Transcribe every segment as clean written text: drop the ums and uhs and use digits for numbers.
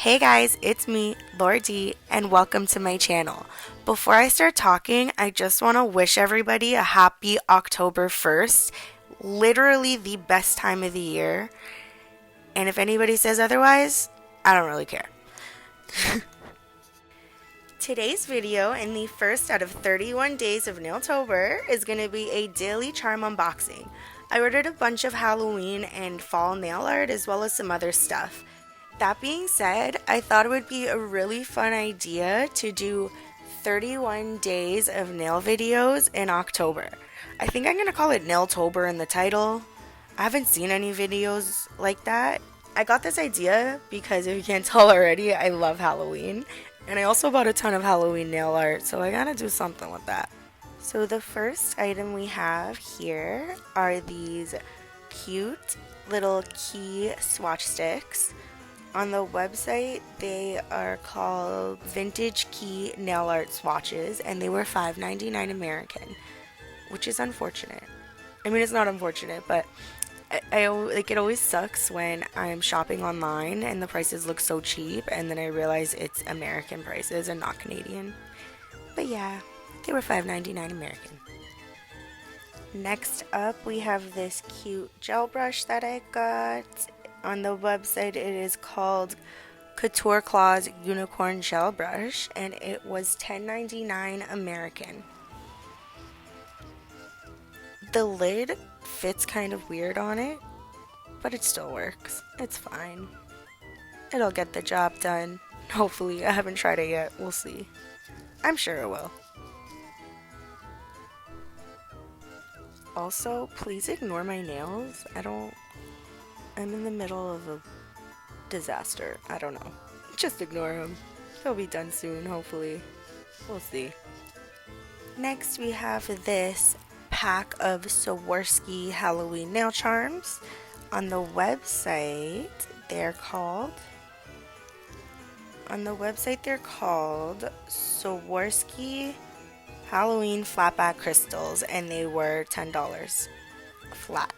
Hey guys, it's me, Laura D, and welcome to my channel. Before I start talking, I just want to wish everybody a happy October 1st, literally the best time of the year. And if anybody says otherwise, I don't really care. Today's video, in the first out of 31 days of NAILTOBER, is going to be a daily charm unboxing. I ordered a bunch of Halloween and fall nail art as well as some other stuff. That being said, I thought it would be a really fun idea to do 31 days of nail videos in October. I think I'm going to call it NAILTOBER in the title. I haven't seen any videos like that. I got this idea because if you can't tell already, I love Halloween. And I also bought a ton of Halloween nail art, so I gotta do something with that. So the first item we have here are these cute little key swatch sticks. On the website, they are called Vintage Key Nail Art Swatches, and they were $5.99 American, which is unfortunate. I mean, it's not unfortunate, but I like it always sucks when I'm shopping online and the prices look so cheap, and then I realize it's American prices and not Canadian. But yeah, they were $5.99 American. Next up, we have this cute gel brush that I got. On the website, it is called Couture Claws Unicorn Gel Brush, and it was $10.99 American. The lid fits kind of weird on it, but it still works. It's fine. It'll get the job done. Hopefully. I haven't tried it yet. We'll see. I'm sure it will. Also, please ignore my nails. I'm in the middle of a disaster. I don't know. Just ignore them. They'll be done soon, hopefully. We'll see. Next, we have this pack of Swarovski Halloween nail charms. On the website, they're called Swarovski Halloween Flatback Crystals, and they were $10 flat.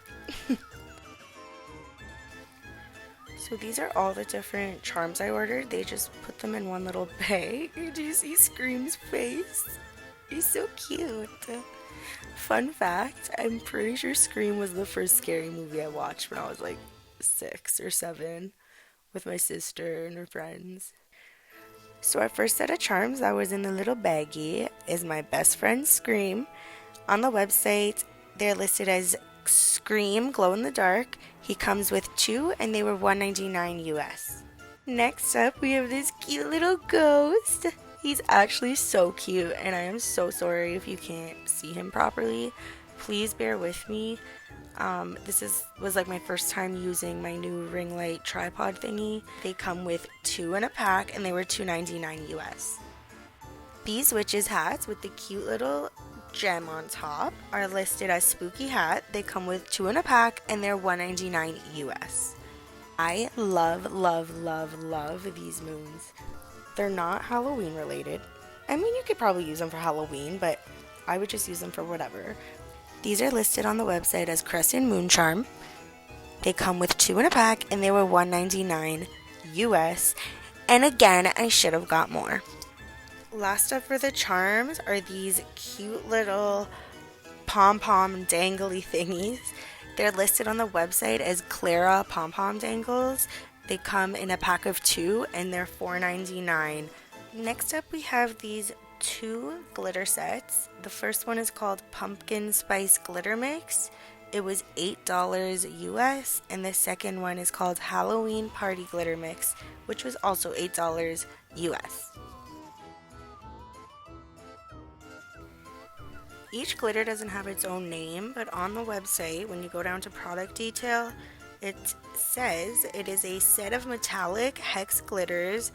So these are all the different charms I ordered. They just put them in one little bag. Do you see Scream's face? He's so cute. Fun fact, I'm pretty sure Scream was the first scary movie I watched when I was like 6 or 7 with my sister and her friends. So our first set of charms that was in the little baggie is my best friend Scream. On the website, they're listed as Scream Glow in the Dark. He comes with 2 and they were $1.99 US. Next up, we have this cute little ghost. He's actually so cute, and I am so sorry if you can't see him properly. Please bear with me. This was like my first time using my new ring light tripod thingy. They come with 2 in a pack and they were $2.99 US. These witches hats with the cute little gem on top are listed as Spooky Hat. They come with 2 in a pack and they're $1.99 US. I love these moons. They're not Halloween related. I mean, you could probably use them for Halloween, but I would just use them for whatever. These are listed on the website as Crescent Moon Charm. They come with 2 in a pack and they were $1.99 US. And again, I should have got more. Last up for the charms are these cute little pom-pom dangly thingies. They're listed on the website as Clara pom-pom dangles. They come in a pack of 2 and they're $4.99. Next up, we have these 2 glitter sets. The first one is called Pumpkin Spice Glitter Mix. It was $8 US, and the second one is called Halloween Party Glitter Mix, which was also $8 US. Each glitter doesn't have its own name, but on the website, when you go down to product detail, it says it is a set of metallic hex glitters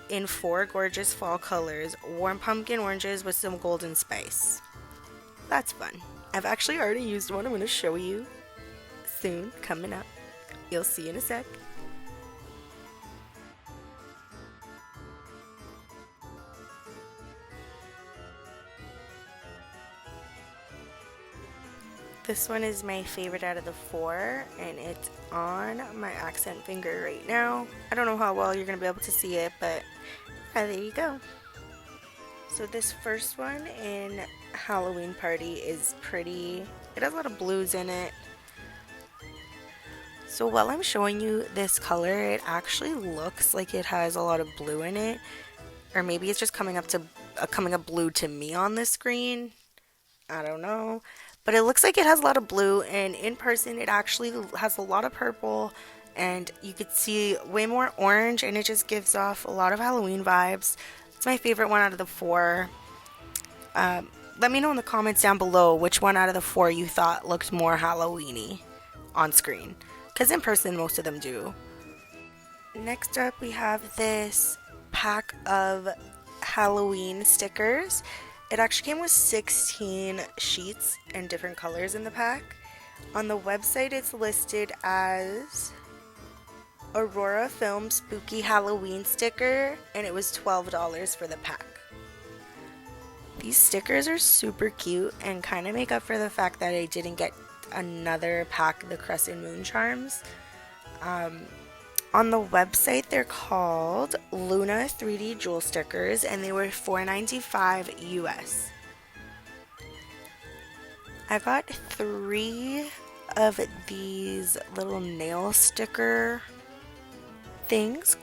in 4 gorgeous fall colors, warm pumpkin oranges with some golden spice. That's fun. I've actually already used one. I'm going to show you soon, coming up. You'll see in a sec. This one is my favorite out of the four, and it's on my accent finger right now. I don't know how well you're going to be able to see it, but there you go. So this first one in Halloween Party is pretty. It has a lot of blues in it. So while I'm showing you this color, it actually looks like it has a lot of blue in it. Or maybe it's just coming up blue to me on the screen. I don't know. But it looks like it has a lot of blue, and in person it actually has a lot of purple, and you could see way more orange, and it just gives off a lot of Halloween vibes. It's my favorite one out of the four. Let me know in the comments down below which one out of the four you thought looked more Halloween-y on screen, because in person most of them do. Next up we have this pack of Halloween stickers. It actually came with 16 sheets and different colors in the pack. On the website it's listed as Aurora Film Spooky Halloween sticker, and it was $12 for the pack. These stickers are super cute and kind of make up for the fact that I didn't get another pack of the Crescent Moon charms. On the website they're called Luna 3D Jewel Stickers, and they were $4.95 US. I got 3 of these little nail sticker things.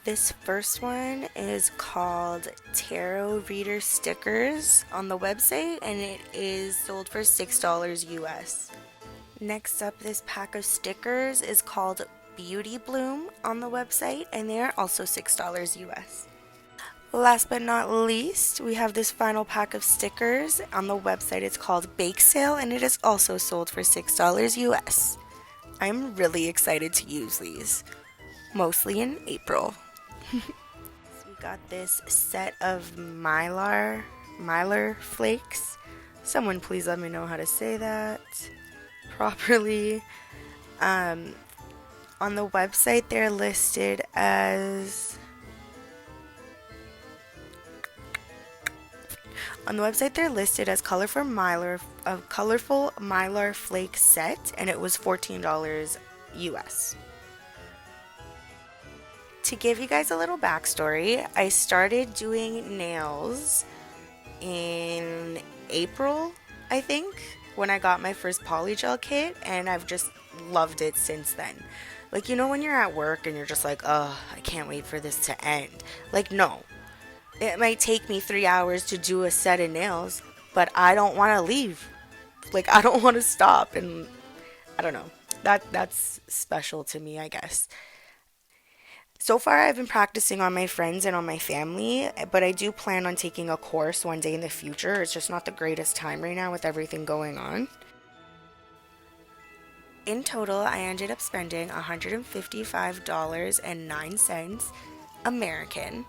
This first one is called Tarot Reader Stickers on the website, and it is sold for $6 US. Next up, this pack of stickers is called Beauty Bloom on the website, and they are also $6 US. Last but not least, we have this final pack of stickers. On the website it's called Bake Sale, and it is also sold for $6 US. I'm really excited to use these, mostly in April. So we got this set of Mylar flakes. Someone please let me know how to say that properly. On the website they're listed as colorful Mylar flake set, and it was $14 US. To give you guys a little backstory, I started doing nails in April, I think, when I got my first polygel kit, and I've just loved it since then. Like, you know when you're at work and you're just like, oh, I can't wait for this to end. Like, no. It might take me 3 hours to do a set of nails, but I don't want to leave. Like, I don't want to stop, and I don't know. That's special to me, I guess. So far, I've been practicing on my friends and on my family, but I do plan on taking a course one day in the future. It's just not the greatest time right now with everything going on. In total, I ended up spending $155.09 American.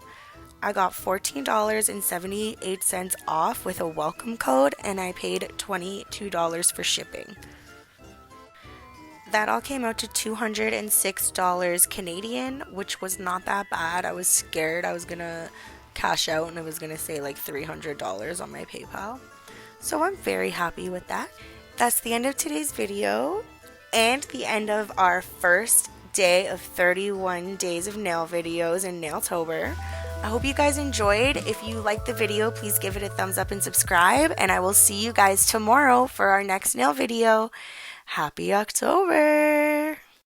I got $14.78 off with a welcome code, and I paid $22 for shipping. That all came out to $206 Canadian, which was not that bad. I was scared I was gonna cash out and it was gonna say like $300 on my PayPal. So I'm very happy with that. That's the end of today's video and the end of our first day of 31 days of nail videos in NAILTOBER. I hope you guys enjoyed. If you liked the video, please give it a thumbs up and subscribe, and I will see you guys tomorrow for our next nail video. Happy October!